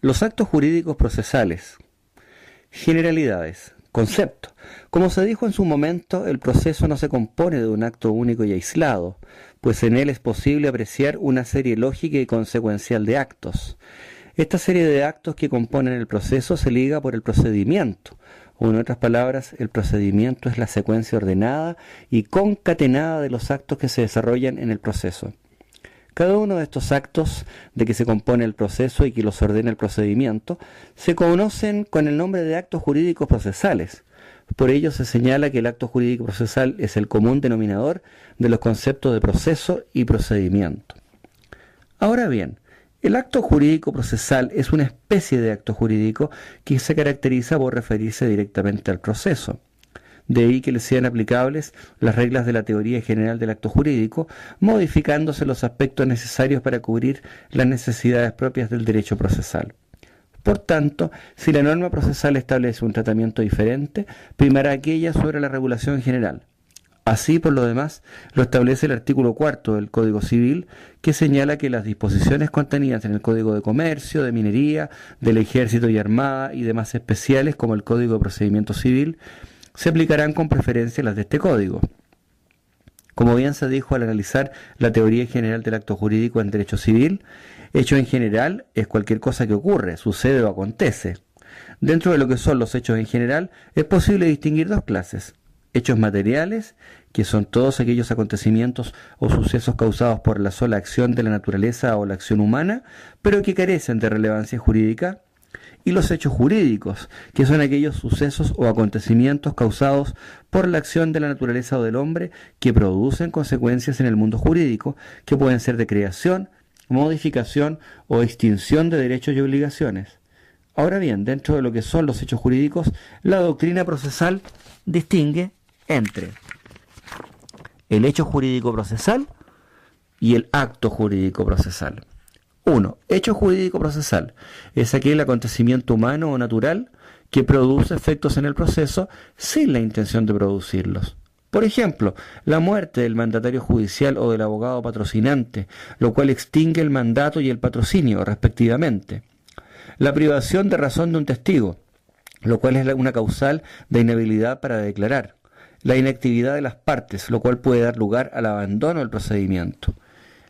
Los actos jurídicos procesales. Generalidades. Concepto. Como se dijo en su momento, el proceso no se compone de un acto único y aislado, pues en él es posible apreciar una serie lógica y consecuencial de actos. Esta serie de actos que componen el proceso se liga por el procedimiento, o en otras palabras, el procedimiento es la secuencia ordenada y concatenada de los actos que se desarrollan en el proceso. Cada uno de estos actos de que se compone el proceso y que los ordena el procedimiento se conocen con el nombre de actos jurídicos procesales. Por ello se señala que el acto jurídico procesal es el común denominador de los conceptos de proceso y procedimiento. Ahora bien, el acto jurídico procesal es una especie de acto jurídico que se caracteriza por referirse directamente al proceso. De ahí que le sean aplicables las reglas de la teoría general del acto jurídico, modificándose los aspectos necesarios para cubrir las necesidades propias del derecho procesal. Por tanto, si la norma procesal establece un tratamiento diferente, primará aquella sobre la regulación general. Así, por lo demás, lo establece el artículo 4 del Código Civil, que señala que las disposiciones contenidas en el Código de Comercio, de Minería, del Ejército y Armada y demás especiales, como el Código de Procedimiento Civil, se aplicarán con preferencia las de este código. Como bien se dijo al analizar la teoría general del acto jurídico en derecho civil, hecho en general es cualquier cosa que ocurre, sucede o acontece. Dentro de lo que son los hechos en general, es posible distinguir dos clases: hechos materiales, que son todos aquellos acontecimientos o sucesos causados por la sola acción de la naturaleza o la acción humana, pero que carecen de relevancia jurídica, y los hechos jurídicos, que son aquellos sucesos o acontecimientos causados por la acción de la naturaleza o del hombre que producen consecuencias en el mundo jurídico, que pueden ser de creación, modificación o extinción de derechos y obligaciones. Ahora bien, dentro de lo que son los hechos jurídicos, la doctrina procesal distingue entre el hecho jurídico procesal y el acto jurídico procesal. 1. Hecho jurídico procesal es aquel acontecimiento humano o natural que produce efectos en el proceso sin la intención de producirlos. Por ejemplo, la muerte del mandatario judicial o del abogado patrocinante, lo cual extingue el mandato y el patrocinio, respectivamente. La privación de razón de un testigo, lo cual es una causal de inhabilidad para declarar. La inactividad de las partes, lo cual puede dar lugar al abandono del procedimiento.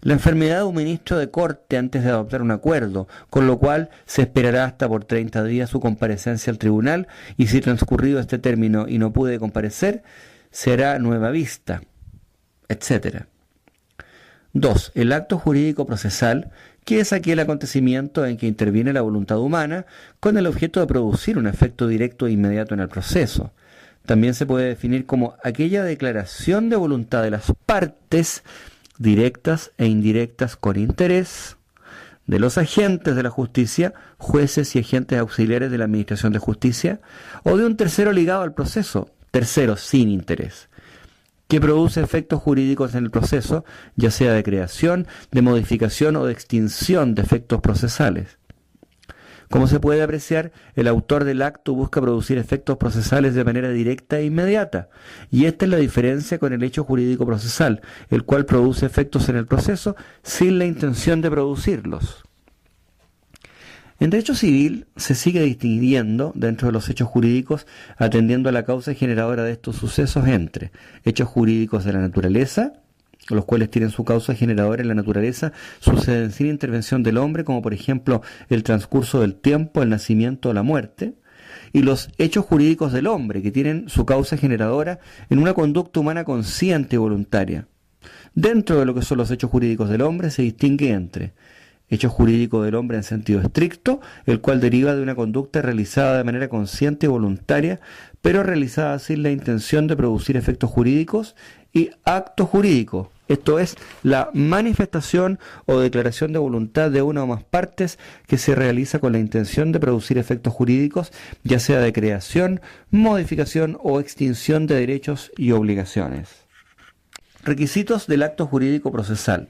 La enfermedad de un ministro de corte antes de adoptar un acuerdo, con lo cual se esperará hasta por 30 días su comparecencia al tribunal, y si transcurrido este término y no puede comparecer, será nueva vista, etc. 2. El acto jurídico procesal, que es aquel acontecimiento en que interviene la voluntad humana con el objeto de producir un efecto directo e inmediato en el proceso. También se puede definir como aquella declaración de voluntad de las partes directas e indirectas con interés de los agentes de la justicia, jueces y agentes auxiliares de la administración de justicia, o de un tercero ligado al proceso, tercero sin interés, que produce efectos jurídicos en el proceso, ya sea de creación, de modificación o de extinción de efectos procesales. Como se puede apreciar, el autor del acto busca producir efectos procesales de manera directa e inmediata, y esta es la diferencia con el hecho jurídico procesal, el cual produce efectos en el proceso sin la intención de producirlos. En derecho civil se sigue distinguiendo dentro de los hechos jurídicos, atendiendo a la causa generadora de estos sucesos, entre hechos jurídicos de la naturaleza, los cuales tienen su causa generadora en la naturaleza, suceden sin intervención del hombre, como por ejemplo el transcurso del tiempo, el nacimiento o la muerte, y los hechos jurídicos del hombre, que tienen su causa generadora en una conducta humana consciente y voluntaria. Dentro de lo que son los hechos jurídicos del hombre se distingue entre hecho jurídico del hombre en sentido estricto, el cual deriva de una conducta realizada de manera consciente y voluntaria, pero realizada sin la intención de producir efectos jurídicos, y acto jurídico, esto es, la manifestación o declaración de voluntad de una o más partes que se realiza con la intención de producir efectos jurídicos, ya sea de creación, modificación o extinción de derechos y obligaciones. Requisitos del acto jurídico procesal.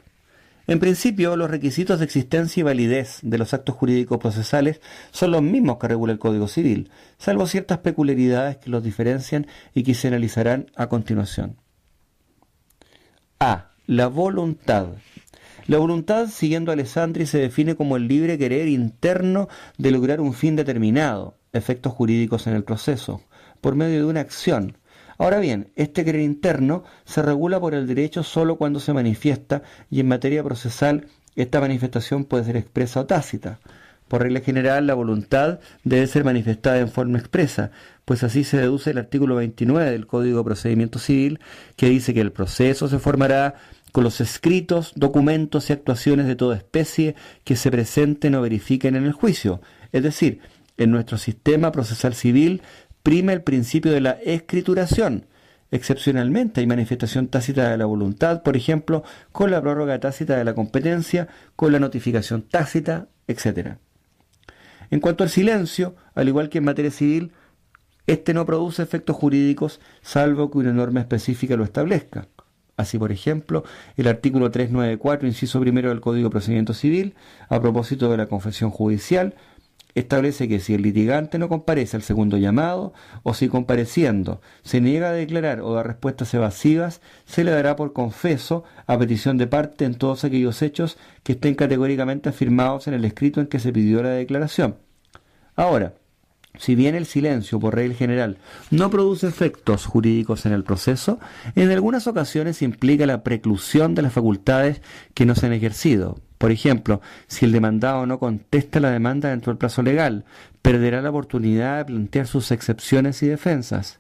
En principio, los requisitos de existencia y validez de los actos jurídicos procesales son los mismos que regula el Código Civil, salvo ciertas peculiaridades que los diferencian y que se analizarán a continuación. A. La voluntad. La voluntad, siguiendo a Alessandri, se define como el libre querer interno de lograr un fin determinado, efectos jurídicos en el proceso, por medio de una acción. Ahora bien, este querer interno se regula por el derecho solo cuando se manifiesta, y en materia procesal esta manifestación puede ser expresa o tácita. Por regla general, la voluntad debe ser manifestada en forma expresa, pues así se deduce el artículo 29 del Código de Procedimiento Civil, que dice que el proceso se formará con los escritos, documentos y actuaciones de toda especie que se presenten o verifiquen en el juicio. Es decir, en nuestro sistema procesal civil prima el principio de la escrituración. Excepcionalmente hay manifestación tácita de la voluntad, por ejemplo, con la prórroga tácita de la competencia, con la notificación tácita, etc. En cuanto al silencio, al igual que en materia civil, este no produce efectos jurídicos salvo que una norma específica lo establezca. Así, por ejemplo, el artículo 394, inciso primero del Código de Procedimiento Civil, a propósito de la confesión judicial, establece que si el litigante no comparece al segundo llamado, o si compareciendo se niega a declarar o dar respuestas evasivas, se le dará por confeso a petición de parte en todos aquellos hechos que estén categóricamente afirmados en el escrito en que se pidió la declaración. Ahora, si bien el silencio, por regla general, no produce efectos jurídicos en el proceso, en algunas ocasiones implica la preclusión de las facultades que no se han ejercido. Por ejemplo, si el demandado no contesta la demanda dentro del plazo legal, perderá la oportunidad de plantear sus excepciones y defensas.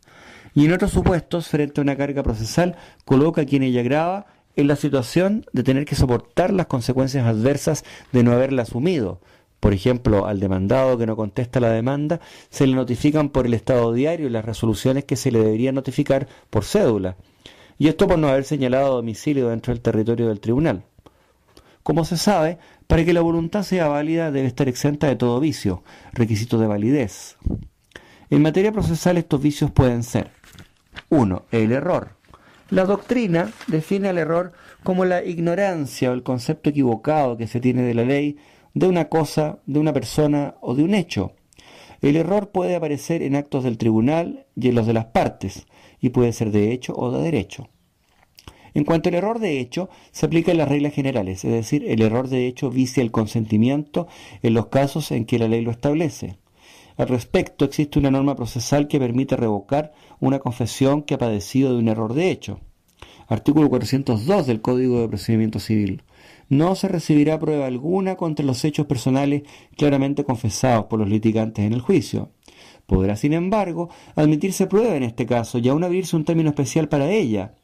Y en otros supuestos, frente a una carga procesal, coloca a quien ella agrava en la situación de tener que soportar las consecuencias adversas de no haberla asumido. Por ejemplo, al demandado que no contesta la demanda, se le notifican por el estado diario las resoluciones que se le deberían notificar por cédula. Y esto por no haber señalado domicilio dentro del territorio del tribunal. Como se sabe, para que la voluntad sea válida debe estar exenta de todo vicio, requisito de validez. En materia procesal estos vicios pueden ser: 1. El error. La doctrina define al error como la ignorancia o el concepto equivocado que se tiene de la ley, de una cosa, de una persona o de un hecho. El error puede aparecer en actos del tribunal y en los de las partes, y puede ser de hecho o de derecho. En cuanto al error de hecho, se aplican las reglas generales, es decir, el error de hecho vicia el consentimiento en los casos en que la ley lo establece. Al respecto, existe una norma procesal que permite revocar una confesión que ha padecido de un error de hecho. Artículo 402 del Código de Procedimiento Civil. No se recibirá prueba alguna contra los hechos personales claramente confesados por los litigantes en el juicio. Podrá, sin embargo, admitirse prueba en este caso y aún abrirse un término especial para ella,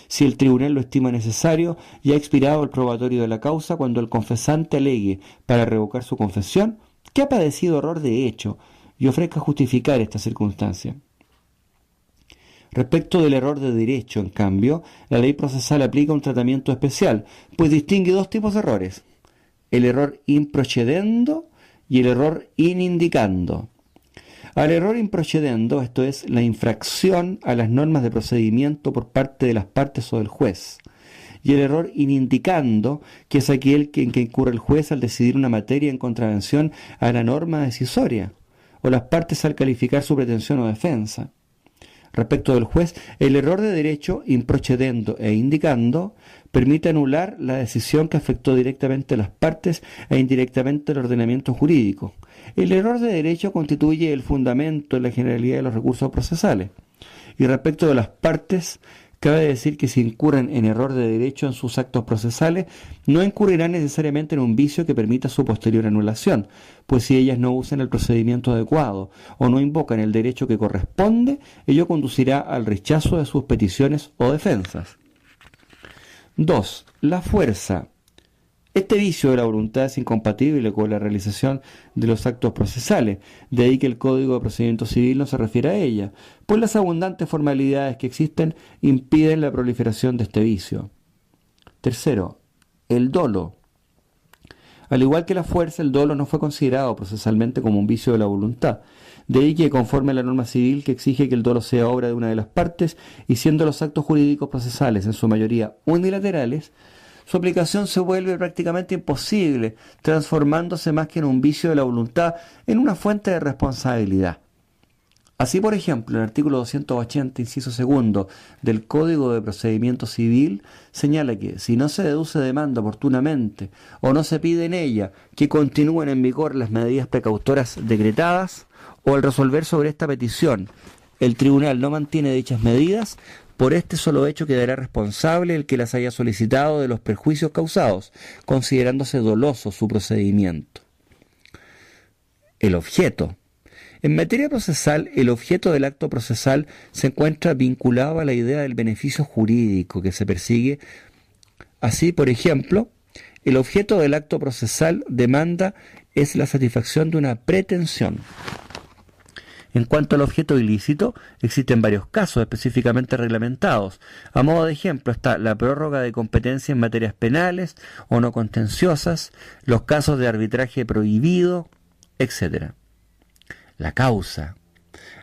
si el tribunal lo estima necesario y ha expirado el probatorio de la causa cuando el confesante alegue para revocar su confesión que ha padecido error de hecho y ofrezca justificar esta circunstancia. Respecto del error de derecho, en cambio, la ley procesal aplica un tratamiento especial, pues distingue dos tipos de errores: el error in procedendo y el error in indicando. Al error in procedendo, esto es, la infracción a las normas de procedimiento por parte de las partes o del juez, y el error in indicando, que es aquel en que incurre el juez al decidir una materia en contravención a la norma decisoria, o las partes al calificar su pretensión o defensa. Respecto del juez, el error de derecho, in procedendo e indicando, permite anular la decisión que afectó directamente a las partes e indirectamente al ordenamiento jurídico. El error de derecho constituye el fundamento en la generalidad de los recursos procesales. Y respecto de las partes, cabe decir que si incurren en error de derecho en sus actos procesales, no incurrirán necesariamente en un vicio que permita su posterior anulación, pues si ellas no usan el procedimiento adecuado o no invocan el derecho que corresponde, ello conducirá al rechazo de sus peticiones o defensas. 2. La fuerza. Este vicio de la voluntad es incompatible con la realización de los actos procesales, de ahí que el Código de Procedimiento Civil no se refiere a ella, pues las abundantes formalidades que existen impiden la proliferación de este vicio. 3. El dolo. Al igual que la fuerza, el dolo no fue considerado procesalmente como un vicio de la voluntad, de ahí que conforme a la norma civil que exige que el dolo sea obra de una de las partes, y siendo los actos jurídicos procesales en su mayoría unilaterales, su aplicación se vuelve prácticamente imposible, transformándose más que en un vicio de la voluntad en una fuente de responsabilidad. Así, por ejemplo, el artículo 280, inciso segundo, del Código de Procedimiento Civil señala que si no se deduce demanda oportunamente o no se pide en ella que continúen en vigor las medidas precautoras decretadas, o al resolver sobre esta petición el tribunal no mantiene dichas medidas, por este solo hecho quedará responsable el que las haya solicitado de los perjuicios causados, considerándose doloso su procedimiento. El objeto. En materia procesal, el objeto del acto procesal se encuentra vinculado a la idea del beneficio jurídico que se persigue. Así, por ejemplo, el objeto del acto procesal demanda es la satisfacción de una pretensión. En cuanto al objeto ilícito, existen varios casos específicamente reglamentados. A modo de ejemplo está la prórroga de competencia en materias penales o no contenciosas, los casos de arbitraje prohibido, etc. La causa.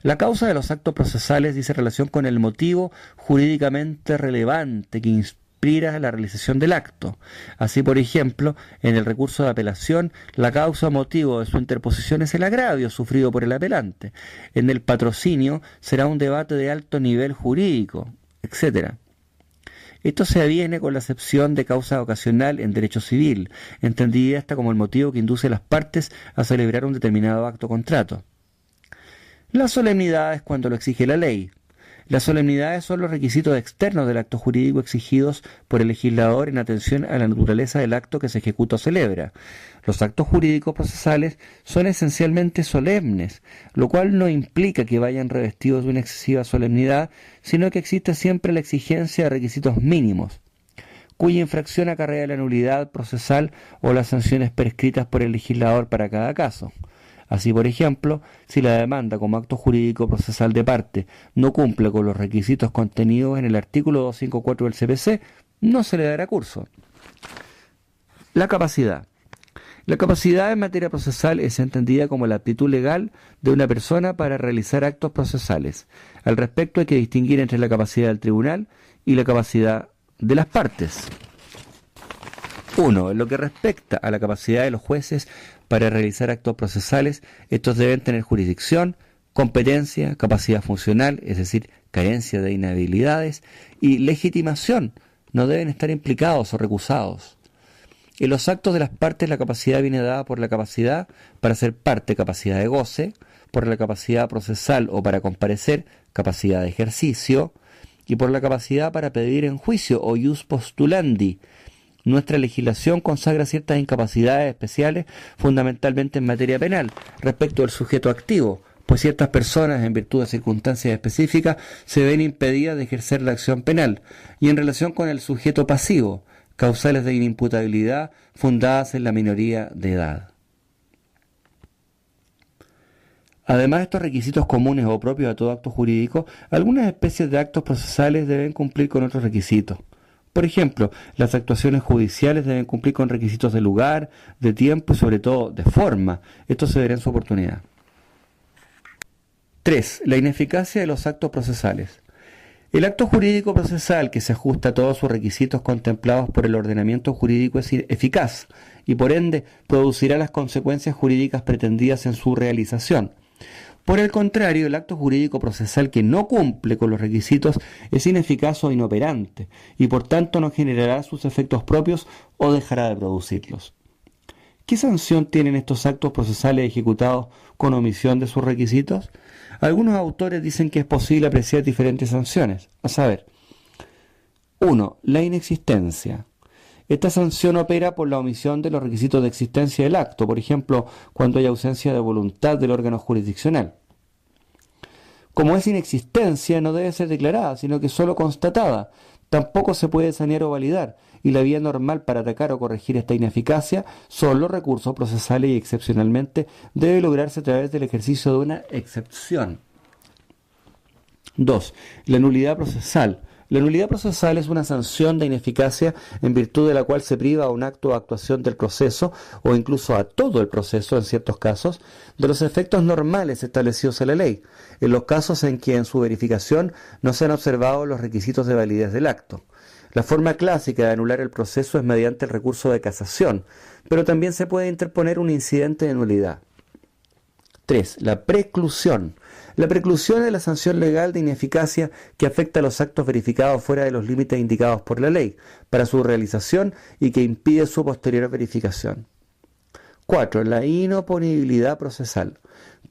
La causa de los actos procesales dice relación con el motivo jurídicamente relevante que inspira la realización del acto. Así, por ejemplo, en el recurso de apelación, la causa o motivo de su interposición es el agravio sufrido por el apelante. En el patrocinio será un debate de alto nivel jurídico, etc. Esto se aviene con la acepción de causa ocasional en derecho civil, entendida esta como el motivo que induce a las partes a celebrar un determinado acto o contrato. La solemnidad es cuando lo exige la ley. Las solemnidades son los requisitos externos del acto jurídico exigidos por el legislador en atención a la naturaleza del acto que se ejecuta o celebra. Los actos jurídicos procesales son esencialmente solemnes, lo cual no implica que vayan revestidos de una excesiva solemnidad, sino que existe siempre la exigencia de requisitos mínimos, cuya infracción acarrea la nulidad procesal o las sanciones prescritas por el legislador para cada caso. Así, por ejemplo, si la demanda como acto jurídico procesal de parte no cumple con los requisitos contenidos en el artículo 254 del CPC, no se le dará curso. La capacidad. La capacidad en materia procesal es entendida como la aptitud legal de una persona para realizar actos procesales. Al respecto hay que distinguir entre la capacidad del tribunal y la capacidad de las partes. 1. En lo que respecta a la capacidad de los jueces para realizar actos procesales, estos deben tener jurisdicción, competencia, capacidad funcional, es decir, carencia de inhabilidades, y legitimación, no deben estar implicados o recusados. En los actos de las partes la capacidad viene dada por la capacidad para ser parte, capacidad de goce, por la capacidad procesal o para comparecer, capacidad de ejercicio, y por la capacidad para pedir en juicio o ius postulandi. Nuestra legislación consagra ciertas incapacidades especiales, fundamentalmente en materia penal, respecto del sujeto activo, pues ciertas personas, en virtud de circunstancias específicas, se ven impedidas de ejercer la acción penal, y en relación con el sujeto pasivo, causales de inimputabilidad fundadas en la minoría de edad. Además de estos requisitos comunes o propios a todo acto jurídico, algunas especies de actos procesales deben cumplir con otros requisitos. Por ejemplo, las actuaciones judiciales deben cumplir con requisitos de lugar, de tiempo y sobre todo de forma. Esto se verá en su oportunidad. 3. La ineficacia de los actos procesales. El acto jurídico procesal que se ajusta a todos sus requisitos contemplados por el ordenamiento jurídico es eficaz y por ende producirá las consecuencias jurídicas pretendidas en su realización. Por el contrario, el acto jurídico procesal que no cumple con los requisitos es ineficaz o inoperante y por tanto no generará sus efectos propios o dejará de producirlos. ¿Qué sanción tienen estos actos procesales ejecutados con omisión de sus requisitos? Algunos autores dicen que es posible apreciar diferentes sanciones, a saber, 1. La inexistencia. Esta sanción opera por la omisión de los requisitos de existencia del acto, por ejemplo, cuando hay ausencia de voluntad del órgano jurisdiccional. Como es inexistencia, no debe ser declarada, sino que solo constatada. Tampoco se puede sanear o validar, y la vía normal para atacar o corregir esta ineficacia son los recursos procesales y excepcionalmente debe lograrse a través del ejercicio de una excepción. 2. La nulidad procesal. La nulidad procesal es una sanción de ineficacia en virtud de la cual se priva a un acto o actuación del proceso, o incluso a todo el proceso en ciertos casos, de los efectos normales establecidos en la ley, en los casos en que en su verificación no se han observado los requisitos de validez del acto. La forma clásica de anular el proceso es mediante el recurso de casación, pero también se puede interponer un incidente de nulidad. 3. La preclusión. La preclusión es la sanción legal de ineficacia que afecta a los actos verificados fuera de los límites indicados por la ley para su realización y que impide su posterior verificación. 4. La inoponibilidad procesal.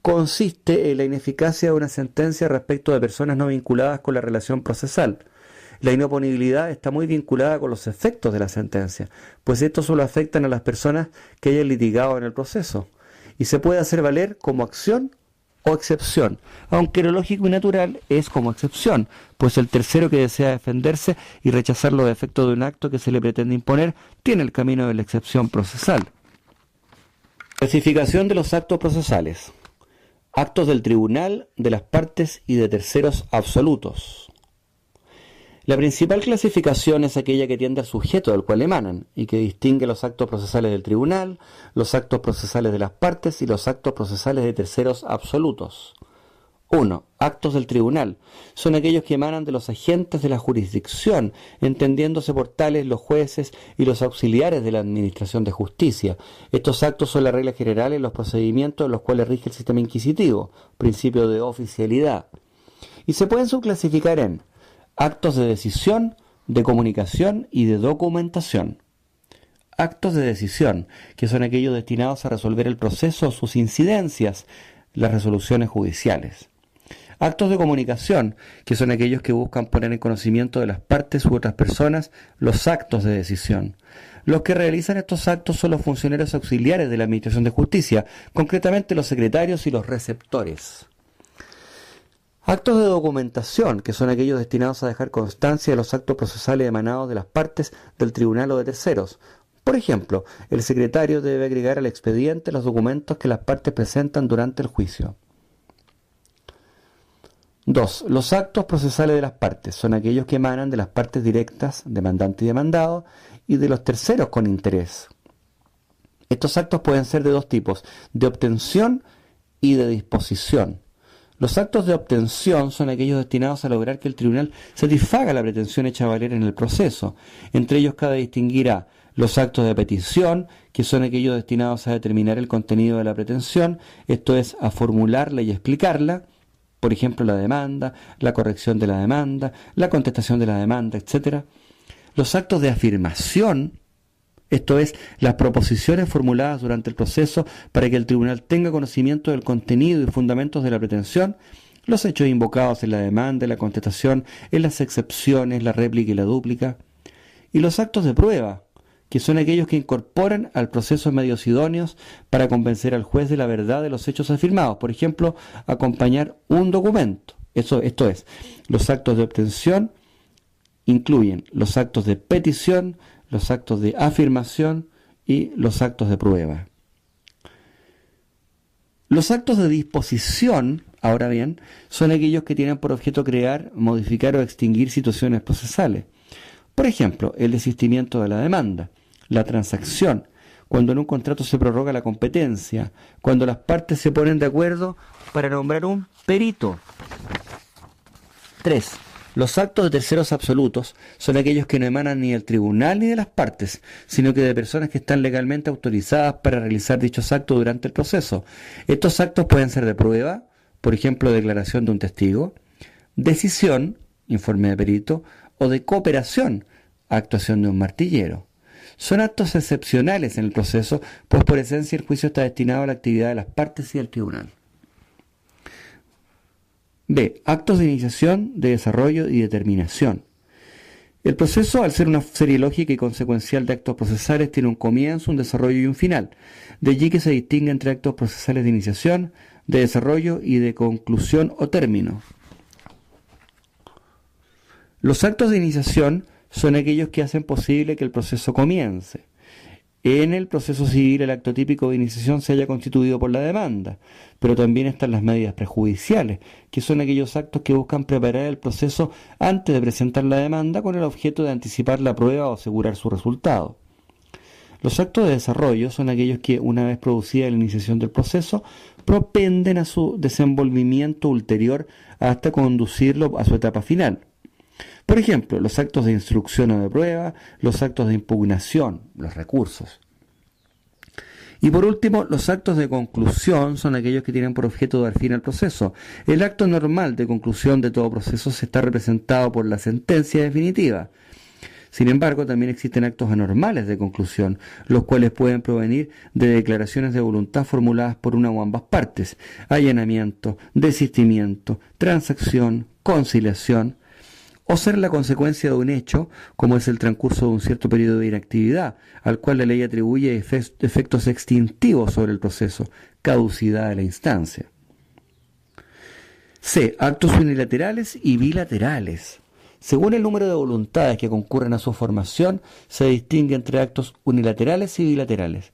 Consiste en la ineficacia de una sentencia respecto de personas no vinculadas con la relación procesal. La inoponibilidad está muy vinculada con los efectos de la sentencia, pues estos solo afectan a las personas que hayan litigado en el proceso, y se puede hacer valer como acción o excepción, aunque lo lógico y natural es como excepción, pues el tercero que desea defenderse y rechazar los efectos de un acto que se le pretende imponer tiene el camino de la excepción procesal. Clasificación de los actos procesales. Actos del tribunal, de las partes y de terceros absolutos. La principal clasificación es aquella que tiende al sujeto del cual emanan y que distingue los actos procesales del tribunal, los actos procesales de las partes y los actos procesales de terceros absolutos. 1. Actos del tribunal. Son aquellos que emanan de los agentes de la jurisdicción, entendiéndose por tales los jueces y los auxiliares de la administración de justicia. Estos actos son la regla general en los procedimientos en los cuales rige el sistema inquisitivo, principio de oficialidad. Y se pueden subclasificar en actos de decisión, de comunicación y de documentación. Actos de decisión, que son aquellos destinados a resolver el proceso o sus incidencias, las resoluciones judiciales. Actos de comunicación, que son aquellos que buscan poner en conocimiento de las partes u otras personas los actos de decisión. Los que realizan estos actos son los funcionarios auxiliares de la Administración de Justicia, concretamente los secretarios y los receptores. Actos de documentación, que son aquellos destinados a dejar constancia de los actos procesales emanados de las partes del tribunal o de terceros. Por ejemplo, el secretario debe agregar al expediente los documentos que las partes presentan durante el juicio. 2. Los actos procesales de las partes son aquellos que emanan de las partes directas, demandante y demandado, y de los terceros con interés. Estos actos pueden ser de dos tipos, de obtención y de disposición. Los actos de obtención son aquellos destinados a lograr que el tribunal satisfaga la pretensión hecha valer en el proceso. Entre ellos cabe distinguir a los actos de petición, que son aquellos destinados a determinar el contenido de la pretensión, esto es, a formularla y explicarla, por ejemplo, la demanda, la corrección de la demanda, la contestación de la demanda, etc. Los actos de afirmación, esto es, las proposiciones formuladas durante el proceso para que el tribunal tenga conocimiento del contenido y fundamentos de la pretensión, los hechos invocados en la demanda, en la contestación, en las excepciones, la réplica y la dúplica, y los actos de prueba, que son aquellos que incorporan al proceso medios idóneos para convencer al juez de la verdad de los hechos afirmados, por ejemplo, acompañar un documento. Esto es, los actos de obtención incluyen los actos de petición, los actos de afirmación y los actos de prueba. Los actos de disposición, ahora bien, son aquellos que tienen por objeto crear, modificar o extinguir situaciones procesales. Por ejemplo, el desistimiento de la demanda, la transacción, cuando en un contrato se prorroga la competencia, cuando las partes se ponen de acuerdo para nombrar un perito. 3. Los actos de terceros absolutos son aquellos que no emanan ni del tribunal ni de las partes, sino que de personas que están legalmente autorizadas para realizar dichos actos durante el proceso. Estos actos pueden ser de prueba, por ejemplo, declaración de un testigo, decisión, informe de perito, o de cooperación, actuación de un martillero. Son actos excepcionales en el proceso, pues por esencia el juicio está destinado a la actividad de las partes y del tribunal. B. Actos de iniciación, de desarrollo y determinación. El proceso, al ser una serie lógica y consecuencial de actos procesales, tiene un comienzo, un desarrollo y un final. De allí que se distingue entre actos procesales de iniciación, de desarrollo y de conclusión o término. Los actos de iniciación son aquellos que hacen posible que el proceso comience. En el proceso civil, el acto típico de iniciación se haya constituido por la demanda, pero también están las medidas prejudiciales, que son aquellos actos que buscan preparar el proceso antes de presentar la demanda con el objeto de anticipar la prueba o asegurar su resultado. Los actos de desarrollo son aquellos que, una vez producida la iniciación del proceso, propenden a su desenvolvimiento ulterior hasta conducirlo a su etapa final. Por ejemplo, los actos de instrucción o de prueba, los actos de impugnación, los recursos. Y por último, los actos de conclusión son aquellos que tienen por objeto dar fin al proceso. El acto normal de conclusión de todo proceso se está representado por la sentencia definitiva. Sin embargo, también existen actos anormales de conclusión, los cuales pueden provenir de declaraciones de voluntad formuladas por una o ambas partes: allanamiento, desistimiento, transacción, conciliación, o ser la consecuencia de un hecho, como es el transcurso de un cierto periodo de inactividad, al cual la ley atribuye efectos extintivos sobre el proceso, caducidad de la instancia. C. Actos unilaterales y bilaterales. Según el número de voluntades que concurren a su formación, se distingue entre actos unilaterales y bilaterales.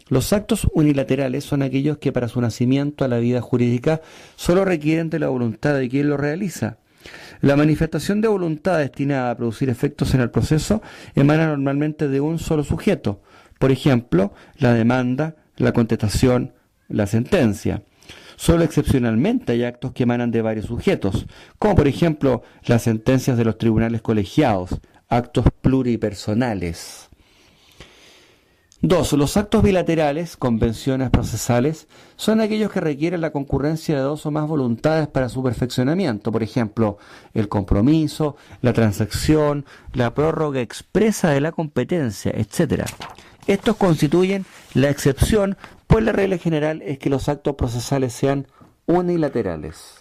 Los actos unilaterales son aquellos que para su nacimiento a la vida jurídica solo requieren de la voluntad de quien lo realiza. La manifestación de voluntad destinada a producir efectos en el proceso emana normalmente de un solo sujeto, por ejemplo, la demanda, la contestación, la sentencia. Solo excepcionalmente hay actos que emanan de varios sujetos, como por ejemplo las sentencias de los tribunales colegiados, actos pluripersonales. 2. Los actos bilaterales, convenciones procesales, son aquellos que requieren la concurrencia de dos o más voluntades para su perfeccionamiento, por ejemplo, el compromiso, la transacción, la prórroga expresa de la competencia, etc. Estos constituyen la excepción, pues la regla general es que los actos procesales sean unilaterales.